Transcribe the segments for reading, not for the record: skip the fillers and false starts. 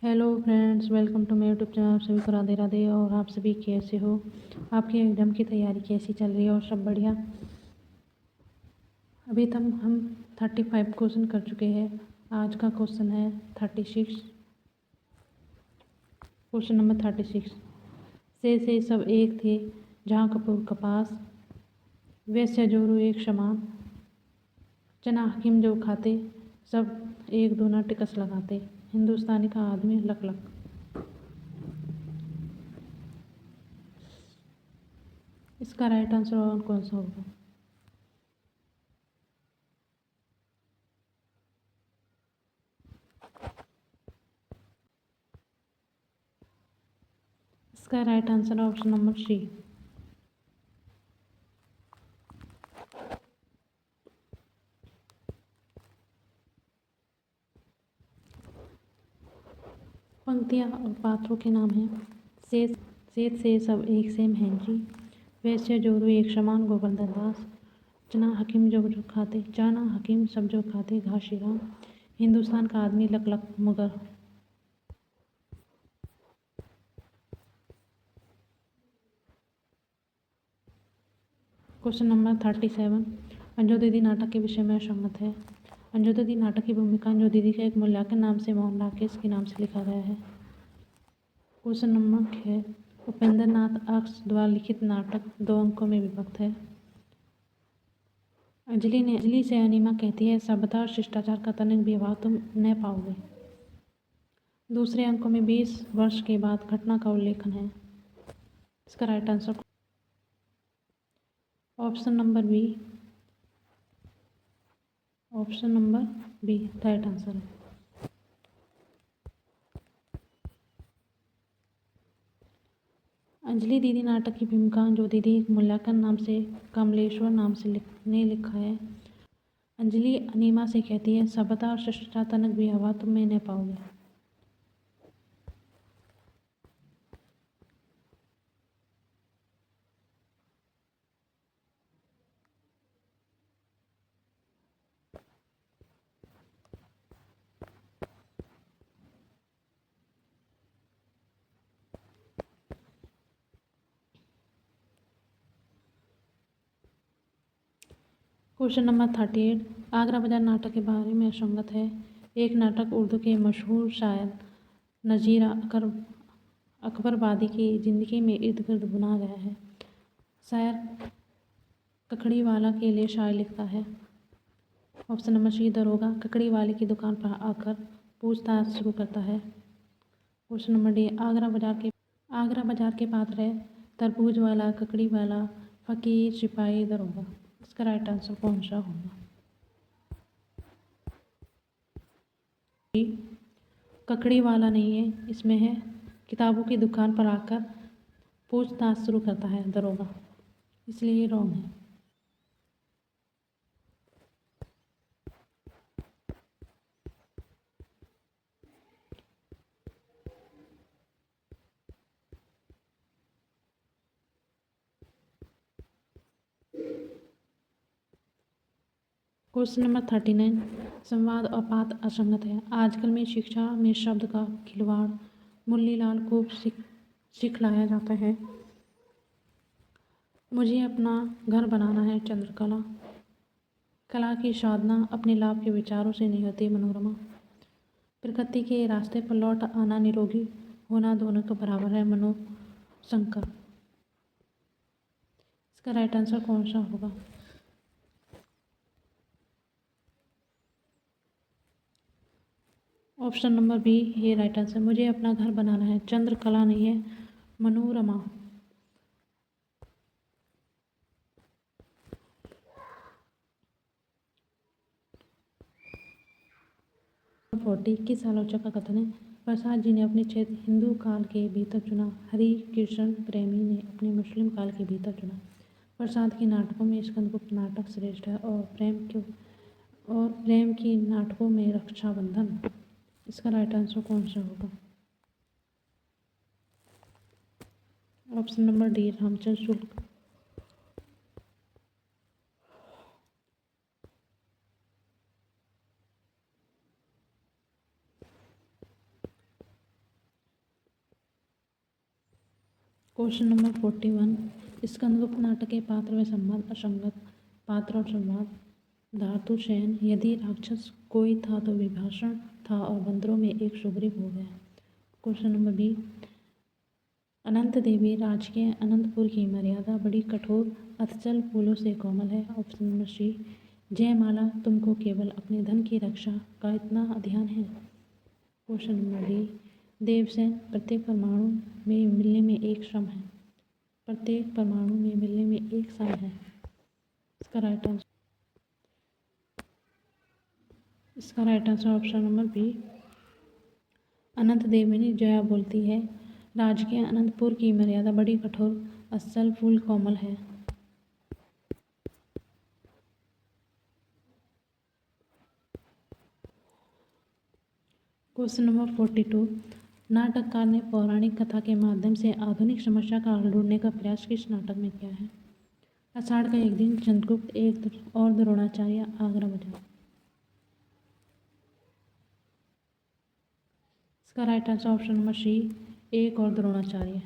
Hello friends, welcome to मेरे YouTube channel. आप सभी को राधे राधे। और आप सभी कैसे हो? आपकी एग्ज़ाम की तैयारी कैसी चल रही है? और सब बढ़िया? अभी तक हम 35 क्वेश्चन कर चुके हैं। आज का क्वेश्चन है 36। Question number 36। से सब एक थे, जहाँ कपूर कपास, वैश्य जोरू एक समान, चना हकीम जो खाते, सब एक दूना टिकस लगाते, हिंदुस्तानी का आदमी लक लक। इसका राइट आंसर और कौन सा होगा? इसका राइट आंसर है ऑप्शन नंबर सी। पंक्तियाँ और पात्रों के नाम हैं। सेठ सेठ से सब एक सेम हैं जी, वैश्य जोरू एक समान गोवर्धन दास, चना हकीम जो खाते, चाना हकीम सब जो खाते घासी राम, हिंदुस्तान का आदमी लक लक मुगर। Question number 37। अंजू दीदी नाटक के विषय में असंगत है। अंजू दीदी नाटक की भूमिका अंजू दीदी का एक मूल्यांकन नाम से मोहन राकेश के नाम से लिखा गया है। Question number 6। उपेंद्र नाथ अक्स द्वारा लिखित नाटक 2 अंकों में विभक्त है। अंजलि से अनिमा कहती है, सभ्यता और शिष्टाचार का तनिक भी अभाव तुम न पाओगे। दूसरे अंकों में 20 वर्ष के बाद घटना का उल्लेखन है। इसका right answer option number B. Option number B right answer है। अंजलि दीदी नाटक की भूमिका अंजू दीदी एक मूल्यांकन नाम से कमलेश्वर नाम से ने लिखा है। अंजलि अनिमा से कहती है, सभ्यता और शिष्टाचार तनिक भी अभाव तुम में न पाओगे। Question number 38। आगरा बाजार नाटक के बारे में असंगत है। एक नाटक उर्दू के मशहूर शायर नज़ीर अकबरबादी की ज़िंदगी में इर्द गिर्द बुना गया है। शायर ककड़ी वाला के लिए शायर लिखता है। ऑप्शन नंबर सी दरोगा ककड़ी वाले की दुकान पर आकर पूछताछ शुरू करता है। क्वेश्चन नंबर डी आगरा बाजार के पात्र है तरबूज वाला, ककड़ी वाला, फकीर, सिपाही, दरोगा। इसका राइट आंसर कौन सा होगा? ककड़ी वाला नहीं है, इसमें है किताबों की दुकान पर आकर पूछताछ शुरू करता है दरोगा, इसलिए ये रॉन्ग है। Question number 39। संवाद और पाठ असंगत है। आजकल में शिक्षा में शब्द का खिलवाड़ मुरलीलाल को सिखलाया जाता है। मुझे अपना घर बनाना है चंद्रकला, कला की साधना अपने लाभ के विचारों से नहीं होती मनोरमा, प्रकृति के रास्ते पर लौट आना निरोगी होना दोनों के बराबर है मनोशंकर। इसका राइट आंसर कौन सा होगा? ऑप्शन नंबर बी ये राइट आंसर। मुझे अपना घर बनाना है चंद्रकला नहीं है मनोरमा। 40 किस आलोचक का कथन है, प्रसाद जी ने अपने क्षेत्र हिंदू काल के भीतर चुना, हरि कृष्ण प्रेमी ने अपने मुस्लिम काल के भीतर चुना। प्रसाद के नाटकों में स्कंदगुप्त नाटक श्रेष्ठ है और प्रेम की नाटकों में रक्षाबंधन। इसका राइट आंसर कौन सा होगा? Option number D Ramchandra Shukla. Question number 41। Skandagupta नाटक के पात्र व संबंध असंगत। पात्र और संवाद। धातु चयन। यदि राक्षस कोई था तो विभीषण था और बंदरों में एक सुग्रीव हो गया। Question number B. Anant Devi राजकीय अनंतपुर की मर्यादा बड़ी कठोर अथचल फूलों से कोमल है। Option number C. जयमाला तुमको केवल अपने धन की रक्षा का इतना ध्यान है। Question number D. देवसेन प्रत्येक परमाणु में मिलने में एक श्रम है। प्रत्येक परमाणु में मिलने में एक सम है। इसका right answer option number B. Anant देवनी जया बोलती है, राजकीय अनंतपुर की मर्यादा बड़ी कठोर असल फूल कोमल है। Question number 42। नाटककार ने पौराणिक कथा के माध्यम से आधुनिक समस्या का हल ढूंढने का प्रयास किस नाटक में किया है। आषाढ़ का एक दिन, चंद्रगुप्त, एक और द्रोणाचार्य, आगरा बाजार। इसका right answer option number C. एक और द्रोणाचार्य।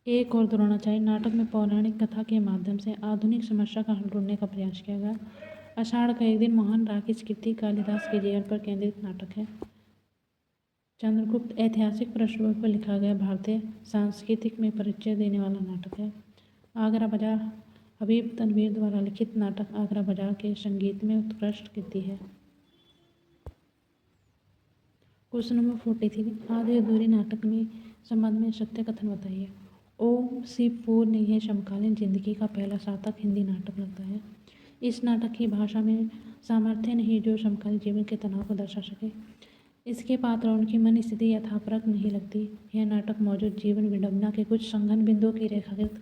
एक और द्रोणाचार्य नाटक में पौराणिक कथा के माध्यम से आधुनिक समस्या का हल ढूंढने का प्रयास किया गया। आषाढ़ का एक दिन महान राकेश कीर्ति कालिदास के जीवन पर केंद्रित नाटक है। चंद्रगुप्त ऐतिहासिक पृष्ठभूमि पर लिखा गया भारतीय सांस्कृतिक में परिचय देने वाला नाटक है। आगरा बाजार हबीब तनवीर द्वारा लिखित नाटक आगरा बाजार के संगीत में उत्कृष्ट कृति है। Question number 43। आधे अधूरे नाटक में संबंध में सत्य कथन बताइए। ओम शिवपुर ने यह समकालीन जिंदगी का पहला सार्थक हिंदी नाटक लगता है। इस नाटक की भाषा में सामर्थ्य नहीं जो समकालीन जीवन के तनाव को दर्शा सके। इसके पात्र और उनकी मन स्थिति यथापरक नहीं लगती। यह नाटक मौजूद जीवन विडंबना के कुछ संघन बिंदुओं की रेखांकित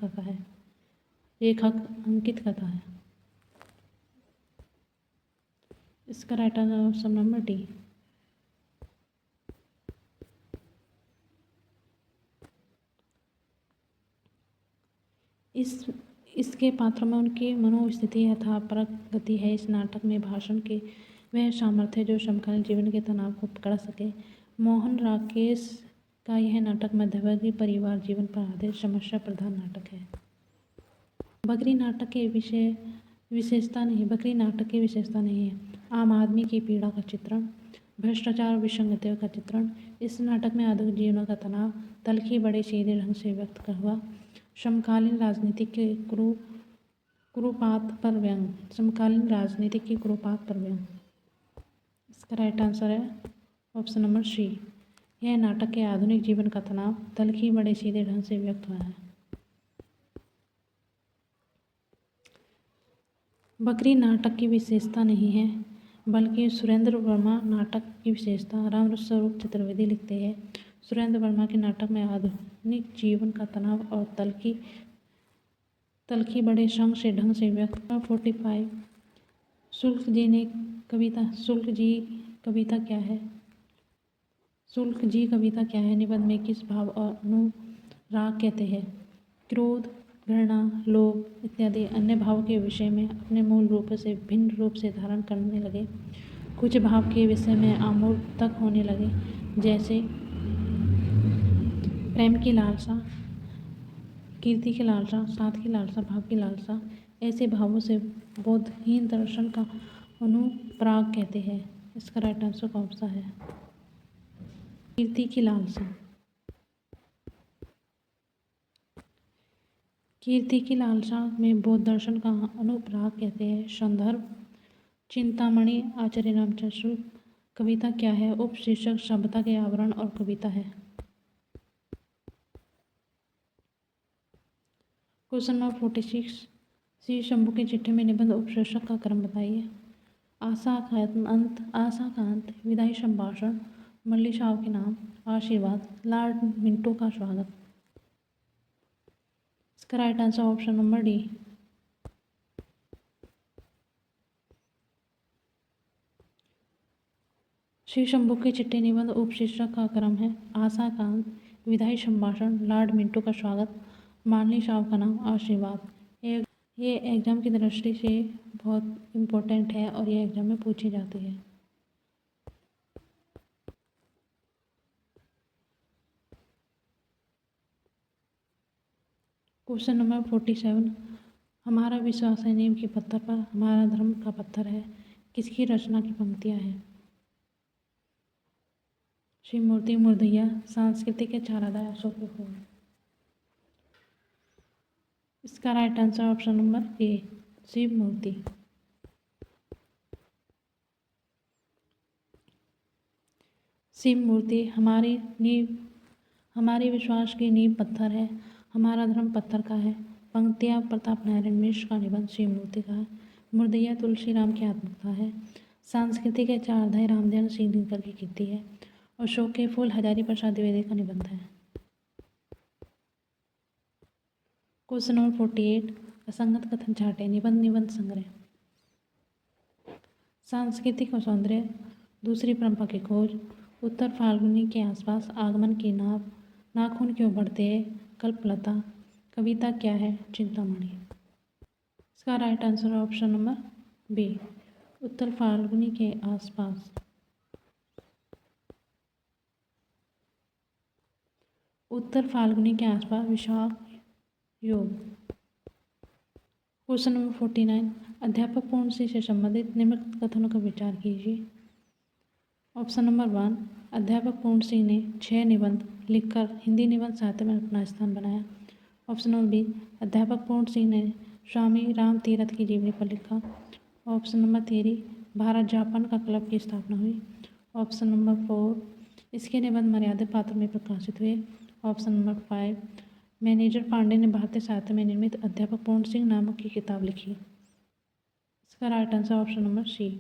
कथा है। इसका right answer option number D. इसके पात्रों में उनकी मनोस्थिति यथापरक गति है। इस नाटक में भाषण के वह सामर्थ्य जो समकालीन जीवन के तनाव को पकड़ सके। मोहन राकेश का यह नाटक मध्यवर्गीय परिवार जीवन पर आधारित समस्या प्रधान नाटक है। बकरी नाटक की विशेषता नहीं है। आम आदमी की पीड़ा का चित्रण, भ्रष्टाचार और विसंगतियों का चित्रण। इस नाटक में आधुनिक जीवन का तनाव तल्खी बड़े सीधे ढंग से व्यक्त हुआ। समकालीन राजनीति के कुरूपात पर व्यंग। इसका राइट आंसर है ऑप्शन नंबर सी। यह नाटक के आधुनिक जीवन का तनाव तल्खी बड़े सीधे ढंग से व्यक्त हुआ है। बकरी नाटक की विशेषता नहीं है बल्कि सुरेंद्र वर्मा नाटक की विशेषता। रामस्वरूप चतुर्वेदी लिखते हैं, सुरेंद्र वर्मा के नाटक में आधुनिक जीवन का तनाव और तल्खी बड़े ढंग से व्यक्त। 45। शुक्ल जी कविता क्या है। निबंध में किस भाव और अनुराग कहते हैं। क्रोध, घृणा, लोभ इत्यादि अन्य भाव के विषय में अपने मूल रूप से भिन्न रूप से धारण करने लगे। कुछ भाव के विषय में आमूल तक होने लगे, जैसे प्रेम की लालसा, कीर्ति की लालसा, साथ की लालसा, भाव की लालसा। ऐसे भावों से बोधहीन दर्शन का अनुप्राग कहते हैं। इसका राइट आंसर कौन सा है। कीर्ति की लालसा। कीर्ति की लालसा में बौद्ध दर्शन का अनुप्राग कहते हैं। संदर्भ चिंतामणि आचार्य रामचंद्र स्वरूप। कविता क्या है। उपशीर्षक सभ्यता के आवरण और कविता है। Question number 46। श्री शंभू की चिट्ठी में निबंध उपशीर्षक का क्रम बताइए। आशा का अंत, विदाई संभाषण, मल्ली साहब के नाम, आशीर्वाद, लॉर्ड मिंटो का स्वागत। इसका right answer option number D. Shri Shambhu की चिट्ठी निबंध उपशीर्षक का क्रम है आशा का अंत, विदाई संभाषण, लॉर्ड मिंटो का स्वागत, मानली साहब का नाम, आशीर्वाद। ये एग्जाम की दृष्टि से बहुत इम्पोर्टेंट है और ये एग्जाम में पूछी जाती है। क्वेश्चन नंबर 47, हमारा विश्वास है नीम के पत्थर पर, हमारा धर्म का पत्थर है, किसकी रचना की पंक्तियाँ हैं? शिव मूर्ति मुर्दैया, सांस्कृतिक के चारागाह, अशोक के फूल। इसका right answer option number A, Shiv मूर्ति। शिव मूर्ति हमारे विश्वास की नींव पत्थर है, हमारा धर्म पत्थर का है। पंक्तियाँ प्रताप नारायण मिश्र का निबंध शिव मूर्ति का है। मुर्दैया तुलसीराम की आत्मकथा है। सांस्कृतिक है चारधाई रामदयाल सिंह दिनकर की कृति है। अशोक के फूल हजारी प्रसाद द्विवेदी का निबंध है। क्वेश्चन नंबर 48, असंगत कथन छाटे, निबंध संग्रह। सांस्कृतिक और सौंदर्य, दूसरी परंपरा की खोज, उत्तर फाल्गुनी के आसपास, आगमन की नाव, नाखून क्यों बढ़ते हैं, कल्पलता, कविता क्या है, चिंतामणि। इसका right answer option number B, Uttar Phalguni के आसपास। उत्तर फाल्गुनी के आसपास विशाख योग। क्वेश्चन नंबर 49, अध्यापक पूर्ण सिंह से संबंधित निम्नलिखित कथनों का विचार कीजिए। ऑप्शन नंबर 1, अध्यापक पूर्ण सिंह ने 6 निबंध लिखकर हिंदी निबंध साहित्य में अपना स्थान बनाया। ऑप्शन नंबर बी, अध्यापक पूर्ण सिंह ने स्वामी राम तीरथ की जीवनी पर लिखा। ऑप्शन नंबर 3, भारत जापान का क्लब की स्थापना हुई। ऑप्शन नंबर 4, इसके निबंध मर्यादित पात्र में प्रकाशित हुए। ऑप्शन नंबर 5, मैनेजर पांडे ने भारतीय साहित्य में निर्मित अध्यापक पूर्ण सिंह नामक की किताब लिखी। इसका right answer option number C.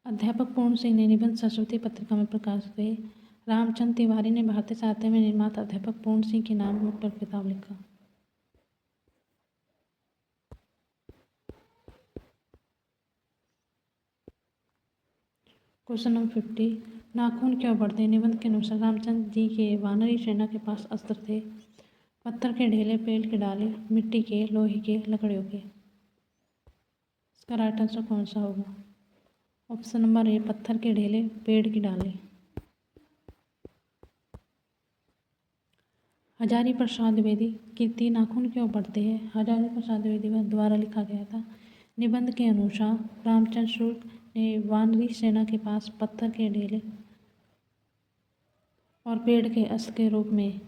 अध्यापक पूर्ण सिंह ने निबंध सरस्वती पत्रिका में प्रकाशित हुए। रामचंद्र तिवारी ने भारतीय साहित्य में निर्माता अध्यापक पूर्ण सिंह के नाम पर किताब लिखा। क्वेश्चन नंबर 50, नाखून क्यों बढ़ते हैं, निबंध के अनुसार रामचंद्र जी के वानरी सेना के पास अस्त्र थे। पत्थर के ढेले, पेड़ के डाले, मिट्टी के, लोहे के, लकड़ियों के। इसका राइट आंसर कौन सा होगा? ऑप्शन नंबर ए, पत्थर के ढेले, पेड़ की डाले। हजारी प्रसाद द्विवेदी कृति नाखून क्यों बढ़ते हैं, हजारी प्रसाद द्विवेदी द्वारा लिखा गया था। निबंध के अनुसार रामचंद्र शुक्ल ने वानरी सेना के पास पत्थर के ढेले और पेड़ के अस्त्र के रूप में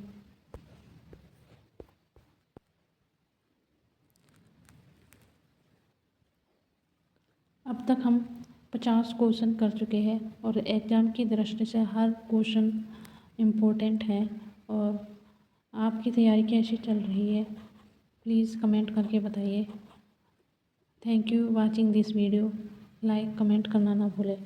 अब तक हम 50 क्वेश्चन कर चुके हैं और एग्ज़ाम की दृष्टि से हर क्वेश्चन इम्पोर्टेंट है। और आपकी तैयारी कैसी चल रही है प्लीज़ कमेंट करके बताइए। Thank you watching this video. Like comment करना ना भूलें।